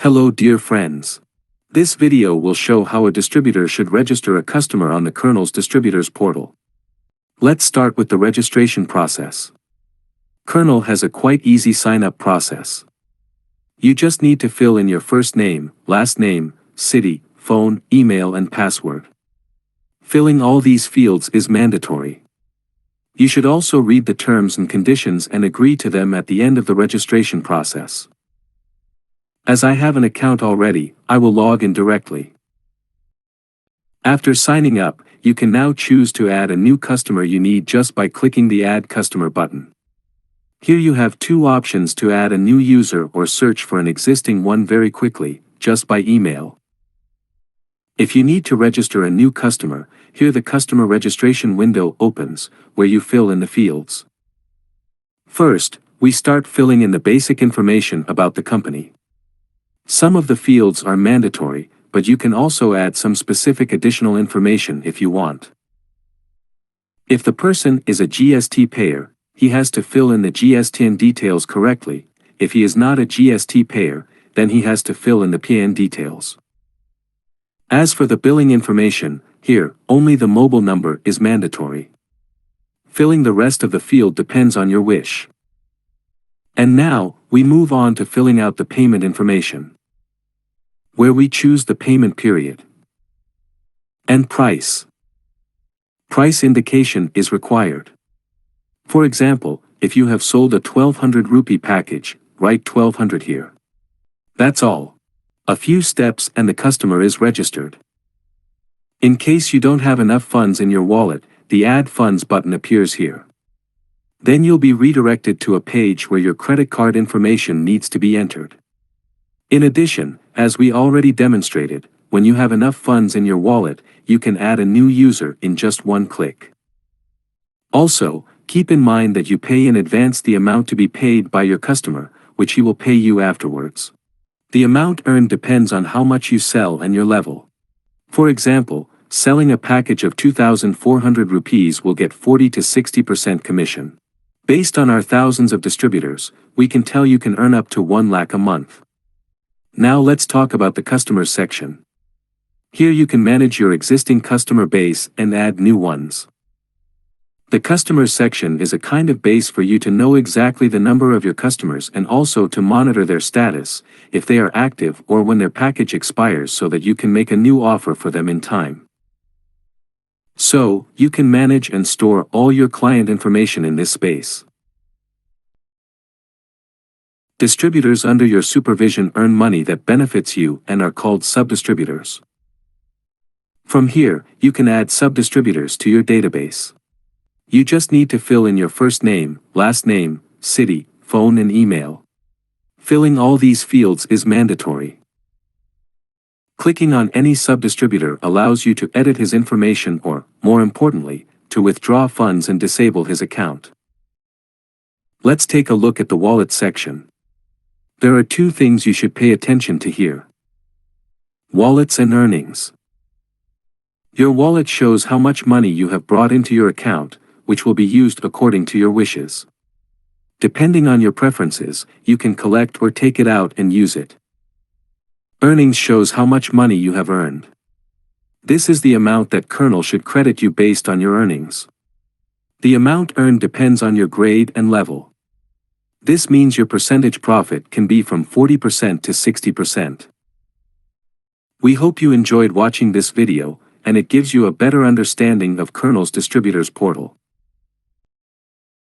Hello dear friends. This video will show how a distributor should register a customer on the Kernel Distributors Portal. Let's start with the registration process. Kernel has a quite easy sign-up process. You just need to fill in your first name, last name, city, phone, email and password. Filling all these fields is mandatory. You should also read the terms and conditions and agree to them at the end of the registration process. As I have an account already, I will log in directly. After signing up, you can now choose to add a new customer you need just by clicking the Add Customer button. Here you have two options to add a new user or search for an existing one very quickly, just by email. If you need to register a new customer, here the customer registration window opens, where you fill in the fields. First, we start filling in the basic information about the company. Some of the fields are mandatory, but you can also add some specific additional information if you want. If the person is a GST payer, he has to fill in the GSTN details correctly. If he is not a GST payer, then he has to fill in the PN details. As for the billing information, here, only the mobile number is mandatory. Filling the rest of the field depends on your wish. And now, we move on to filling out the payment information, where we choose the payment period and price. Price indication is required. For example, if you have sold a 1200 rupee package, write 1200 here. That's all. A few steps and the customer is registered. In case you don't have enough funds in your wallet, the Add Funds button appears here. Then you'll be redirected to a page where your credit card information needs to be entered. In addition, as we already demonstrated, when you have enough funds in your wallet, you can add a new user in just one click. Also, keep in mind that you pay in advance the amount to be paid by your customer, which he will pay you afterwards. The amount earned depends on how much you sell and your level. For example, selling a package of 2,400 rupees will get 40 to 60% commission. Based on our thousands of distributors, we can tell you can earn up to 1 lakh a month. Now let's talk about the customers section. Here you can manage your existing customer base and add new ones. The customers section is a kind of base for you to know exactly the number of your customers and also to monitor their status, if they are active or when their package expires, so that you can make a new offer for them in time. So, you can manage and store all your client information in this space. Distributors under your supervision earn money that benefits you and are called subdistributors. From here, you can add subdistributors to your database. You just need to fill in your first name, last name, city, phone and email. Filling all these fields is mandatory. Clicking on any subdistributor allows you to edit his information or, more importantly, to withdraw funds and disable his account. Let's take a look at the wallet section. There are two things you should pay attention to here: wallets and earnings. Your wallet shows how much money you have brought into your account, which will be used according to your wishes. Depending on your preferences, you can collect or take it out and use it. Earnings shows how much money you have earned. This is the amount that Kernel should credit you based on your earnings. The amount earned depends on your grade and level. This means your percentage profit can be from 40% to 60%. We hope you enjoyed watching this video, and it gives you a better understanding of Kernel's Distributors Portal.